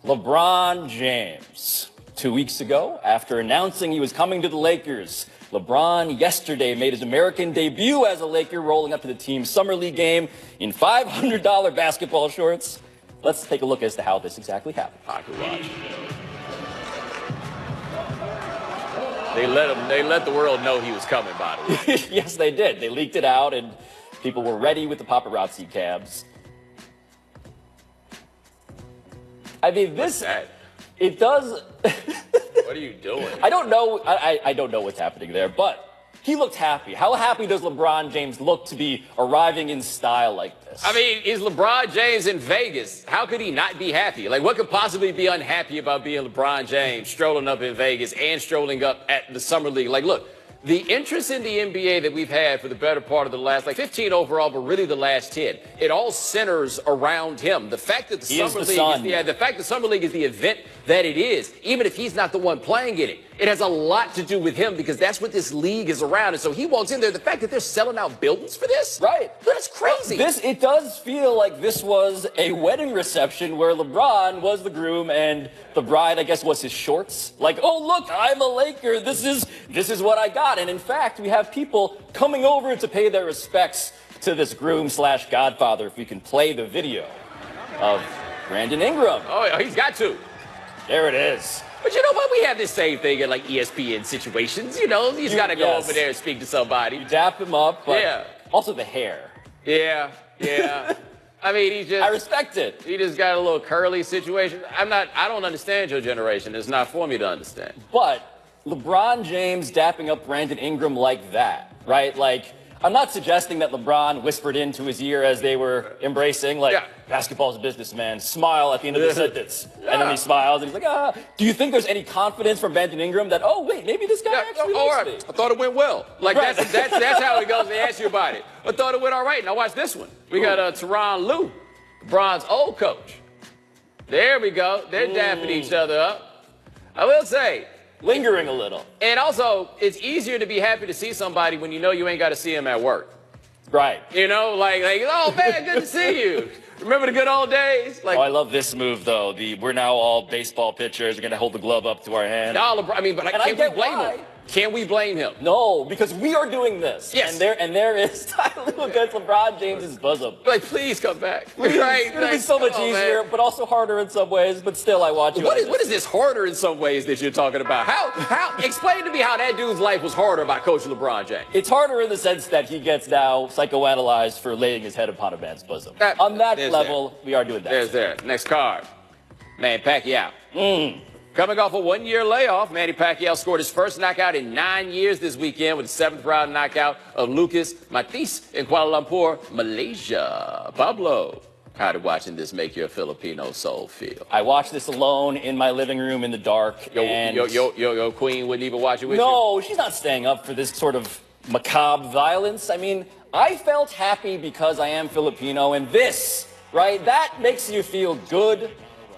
LeBron James. 2 weeks ago, after announcing he was coming to the Lakers, LeBron yesterday made his American debut as a Laker, rolling up to the team's Summer League game in $500 basketball shorts. Let's take a look as to how this exactly happened. Pocket watch. They let the world know he was coming, by the way. Yes, they did. They leaked it out, and people were ready with the paparazzi cabs. I mean, this... It does... What are you doing? I don't know. I don't know what's happening there, but he looked happy. How happy does LeBron James look to be arriving in style like this? I mean, is LeBron James in Vegas? How could he not be happy? Like, what could possibly be unhappy about being LeBron James strolling up in Vegas and strolling up at the Summer League? Like, look, the interest in the NBA that we've had for the better part of the last, 15 overall, but really the last 10, it all centers around him. The fact that the Summer League is the event that it is, even if he's not the one playing in it, it has a lot to do with him because that's what this league is around. And so he walks in there. The fact that they're selling out buildings for this, right? That's crazy. It does feel like this was a wedding reception where LeBron was the groom and the bride, I guess, was his shorts. Like, oh, look, I'm a Laker. This is what I got. And in fact, we have people coming over to pay their respects to this groom/godfather. If we can play the video of Brandon Ingram. Oh, he's got to. There it is. But you know what? We have this same thing in like ESPN situations. You know, he's got to go over there and speak to somebody. You dap him up, but also the hair. Yeah. I mean, I respect it. He just got a little curly situation. I don't understand your generation. It's not for me to understand. But LeBron James dapping up Brandon Ingram like that, right? Like, I'm not suggesting that LeBron whispered into his ear as they were embracing, like, basketball's a business, man. Smile at the end of the sentence. And then he smiles, and he's like, Do you think there's any confidence from Brandon Ingram that, oh, wait, maybe this guy actually likes me? I thought it went well. Like, that's how it goes. They ask you about it. I thought it went all right. Now watch this one. We got Tyronn Lue, LeBron's old coach. There we go. They're dapping each other up. I will say, lingering a little. And also, it's easier to be happy to see somebody when you know you ain't got to see him at work. Right. You know, like, oh, man, good to see you. Remember the good old days? Like, oh, I love this move, though. We're now all baseball pitchers. We're going to hold the glove up to our hand. No, I mean, but can't we blame him? Can we blame him? No, because we are doing this. Yes. And there is Tyler Lue against LeBron James's bosom. Like, please come back. Right? It's going to be so much easier, but also harder in some ways. But still, I watch you. What is this harder in some ways that you're talking about? How? Explain to me how that dude's life was harder by coaching LeBron James. It's harder in the sense that he gets now psychoanalyzed for laying his head upon a man's bosom. On that level, we are doing that. There's next card. Manny Pacquiao. Coming off a one-year layoff, Manny Pacquiao scored his first knockout in 9 years this weekend with a seventh-round knockout of Lucas Matis in Kuala Lumpur, Malaysia. Pablo, how did watching this make your Filipino soul feel? I watched this alone in my living room in the dark. Your queen wouldn't even watch it with you? No, she's not staying up for this sort of macabre violence. I mean, I felt happy because I am Filipino, and this, right, that makes you feel good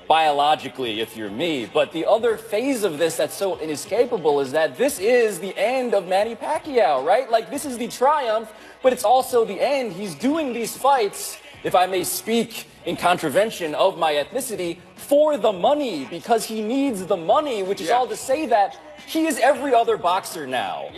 biologically if you're me. But the other phase of this that's so inescapable is that this is the end of Manny Pacquiao, right? Like, this is the triumph, but it's also the end. He's doing these fights, if I may speak in contravention of my ethnicity, for the money, because he needs the money, which is all to say that he is every other boxer now.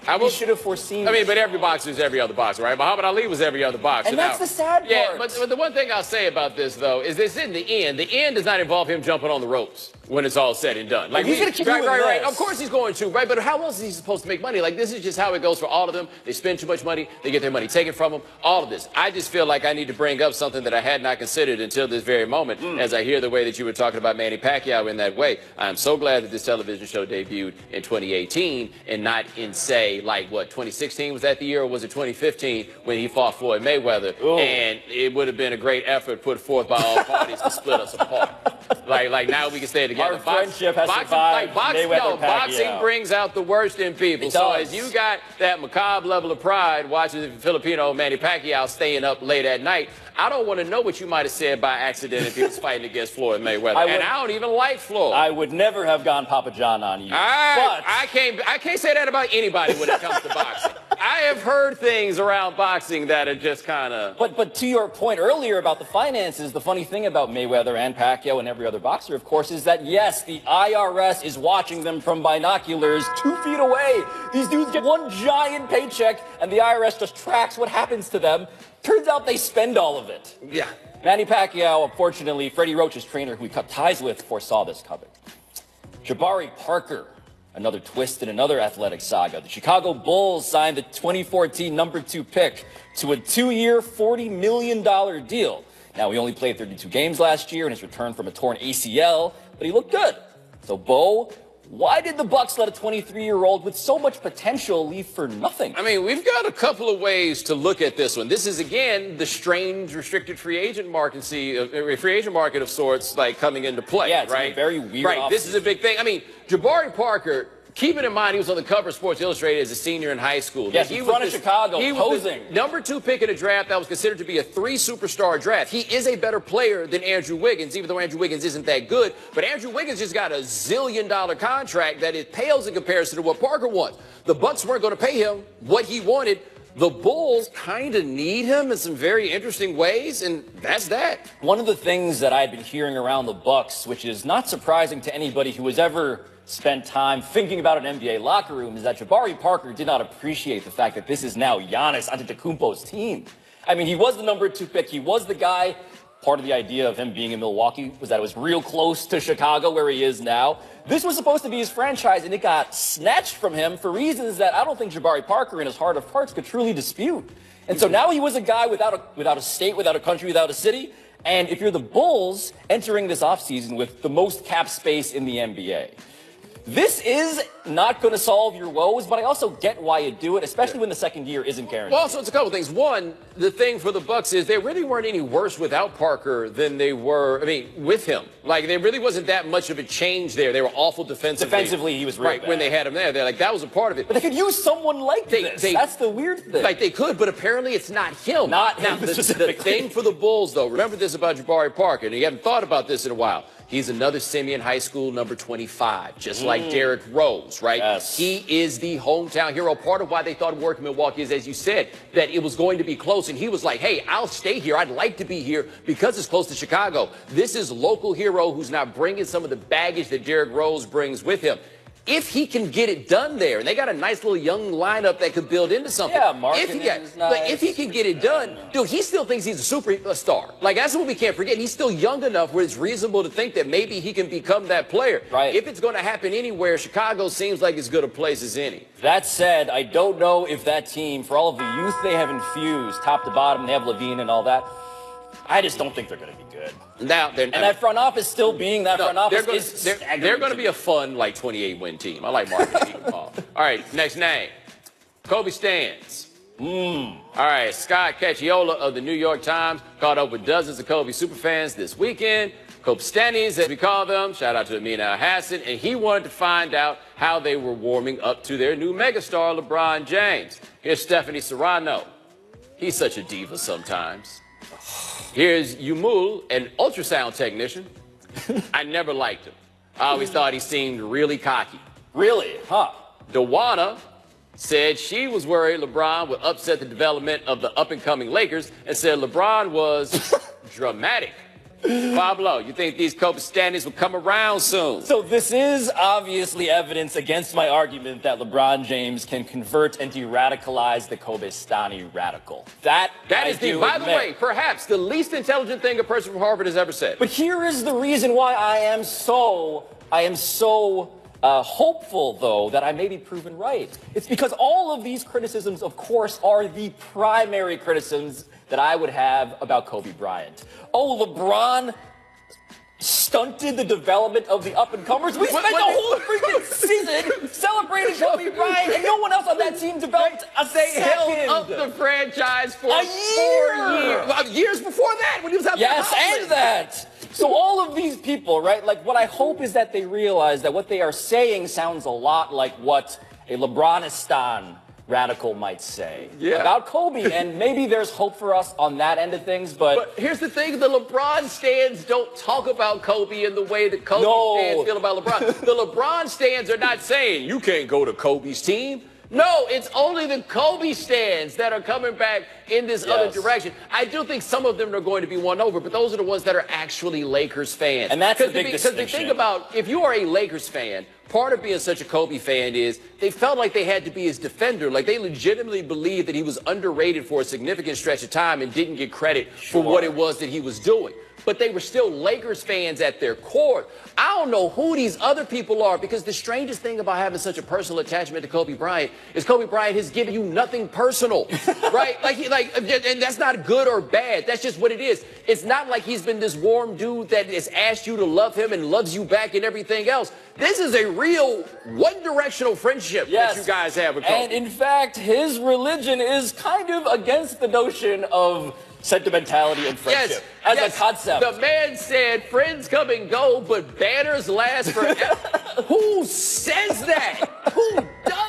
And we should have foreseen. I mean, but every boxer is every other boxer, right? Muhammad Ali was every other boxer. And that's the sad part. Yeah, but the one thing I'll say about this, though, is this in the end does not involve him jumping on the ropes when it's all said and done. Like, he's going to keep doing this. Right. Of course he's going to, right? But how else is he supposed to make money? Like, this is just how it goes for all of them. They spend too much money. They get their money taken from them. All of this. I just feel like I need to bring up something that I had not considered until this very moment. As I hear the way that you were talking about Manny Pacquiao in that way, I'm so glad that this television show debuted in 2018 and not in, say, like, what, 2016? Was that the year, or was it 2015 when he fought Floyd Mayweather? And it would have been a great effort put forth by all parties to split us apart. Like now we can stay together. Our friendship has survived Mayweather-Pacquiao. Boxing brings out the worst in people. So as you got that macabre level of pride watching the Filipino Manny Pacquiao staying up late at night, I don't want to know what you might have said by accident if he was fighting against Floyd Mayweather. I don't even like Floyd. I would never have gone Papa John on you. I can't say that about anybody when it comes to boxing. I I have heard things around boxing that are just kind of. But to your point earlier about the finances, the funny thing about Mayweather and Pacquiao and every other boxer, of course, is that, yes, the IRS is watching them from binoculars 2 feet away. These dudes get one giant paycheck, and the IRS just tracks what happens to them. Turns out they spend all of it. Yeah. Manny Pacquiao, unfortunately, Freddie Roach's trainer, who he cut ties with, foresaw this coming. Jabari Parker, another twist in another athletic saga. The Chicago Bulls signed the 2014 #2 pick to a 2-year, $40 million deal. Now, he only played 32 games last year in his return from a torn ACL, but he looked good. So, Bo, why did the Bucks let a 23-year-old with so much potential leave for nothing? I mean, we've got a couple of ways to look at this one. This is, again, the strange restricted free agent market of sorts, like, coming into play, yeah, it's right? A very weird Right, this is a big thing. I mean, Jabari Parker, keeping in mind he was on the cover of Sports Illustrated as a senior in high school. Yes, in front of Chicago, he posing. was the #2 pick in a draft that was considered to be a 3-superstar draft. He is a better player than Andrew Wiggins, even though Andrew Wiggins isn't that good. But Andrew Wiggins just got a zillion-dollar contract that it pales in comparison to what Parker wants. The Bucks weren't going to pay him what he wanted. The Bulls kind of need him in some very interesting ways, and that's that. One of the things that I've been hearing around the Bucks, which is not surprising to anybody who has ever spent time thinking about an NBA locker room, is that Jabari Parker did not appreciate the fact that this is now Giannis Antetokounmpo's team. I mean, he was the #2 pick. He was the guy. Part of the idea of him being in Milwaukee was that it was real close to Chicago, where he is now. This was supposed to be his franchise, and it got snatched from him for reasons that I don't think Jabari Parker, in his heart of hearts, could truly dispute. And so now he was a guy without a state, without a country, without a city. And if you're the Bulls entering this offseason with the most cap space in the NBA, this is not going to solve your woes, but I also get why you do it, especially when the second year isn't guaranteed. Well, also, it's a couple things. One, the thing for the Bucks is they really weren't any worse without Parker than they were, with him. Like, there really wasn't that much of a change there. They were awful defensively. Defensively, he was really bad. When they had him there. They're like, that was a part of it. But they could use someone like this. That's the weird thing. Like, they could, but apparently it's not him. Not him The thing for the Bulls, though, remember this about Jabari Parker, and you haven't thought about this in a while. He's another Simeon High School #25, just like Derrick Rose, right? Yes. He is the hometown hero. Part of why they thought work in Milwaukee is, as you said, that it was going to be close. And he was like, hey, I'll stay here. I'd like to be here because it's close to Chicago. This is local hero who's not bringing some of the baggage that Derrick Rose brings with him. If he can get it done there, and they got a nice little young lineup that could build into something. Yeah, marketing is nice. If he can get it done, dude, he still thinks he's a superstar. Like, that's what we can't forget. He's still young enough where it's reasonable to think that maybe he can become that player. Right. If it's going to happen anywhere, Chicago seems like as good a place as any. That said, I don't know if that team, for all of the youth they have infused, top to bottom, they have Levine and all that, I just don't think they're going to be good. Now, that front office still being that front office they're going to be a fun, 28-win team. I like Marcus All right, next name. Kobe Stans. All right, Scott Cacciola of the New York Times caught up with dozens of Kobe superfans this weekend. Kobe Stannies, as we call them. Shout out to Amin Al-Hassan. And he wanted to find out how they were warming up to their new megastar, LeBron James. Here's Stephanie Serrano. He's such a diva sometimes. Here's Yumul, an ultrasound technician. I never liked him. I always thought he seemed really cocky. Really? Huh. Dewana said she was worried LeBron would upset the development of the up-and-coming Lakers and said LeBron was dramatic. Pablo, you think these Kobe standings will come around soon? So this is obviously evidence against my argument that LeBron James can convert and de-radicalize the Kobe-Stani radical. That is by the way, perhaps the least intelligent thing a person from Harvard has ever said. But here is the reason why I am so hopeful, though, that I may be proven right. It's because all of these criticisms, of course, are the primary criticisms that I would have about Kobe Bryant. Oh, LeBron stunted the development of the up-and-comers. We spent the whole freaking season celebrating Kobe Bryant, and no one else on that team developed a second. Held up the franchise for a 4 years. Years before that, when he was out there. Yes, and that. So all of these people, right, like what I hope is that they realize that what they are saying sounds a lot like what a LeBronistan radical might say about Kobe, and maybe there's hope for us on that end of things, but here's the thing, the LeBron stans don't talk about Kobe in the way that Kobe stans feel about LeBron. The LeBron stans are not saying, you can't go to Kobe's team. No, it's only the Kobe stands that are coming back in this other direction. I do think some of them are going to be won over, but those are the ones that are actually Lakers fans. And that's the big distinction. Because the thing about, if you are a Lakers fan, part of being such a Kobe fan is they felt like they had to be his defender. Like they legitimately believed that he was underrated for a significant stretch of time and didn't get credit for what it was that he was doing. But they were still Lakers fans at their core. I don't know who these other people are, because the strangest thing about having such a personal attachment to Kobe Bryant is Kobe Bryant has given you nothing personal, right? And that's not good or bad. That's just what it is. It's not like he's been this warm dude that has asked you to love him and loves you back and everything else. This is a real one-directional friendship that you guys have with Kobe. And in fact, his religion is kind of against the notion of sentimentality and friendship as a concept. The man said friends come and go, but banners last forever. Who says that? Who does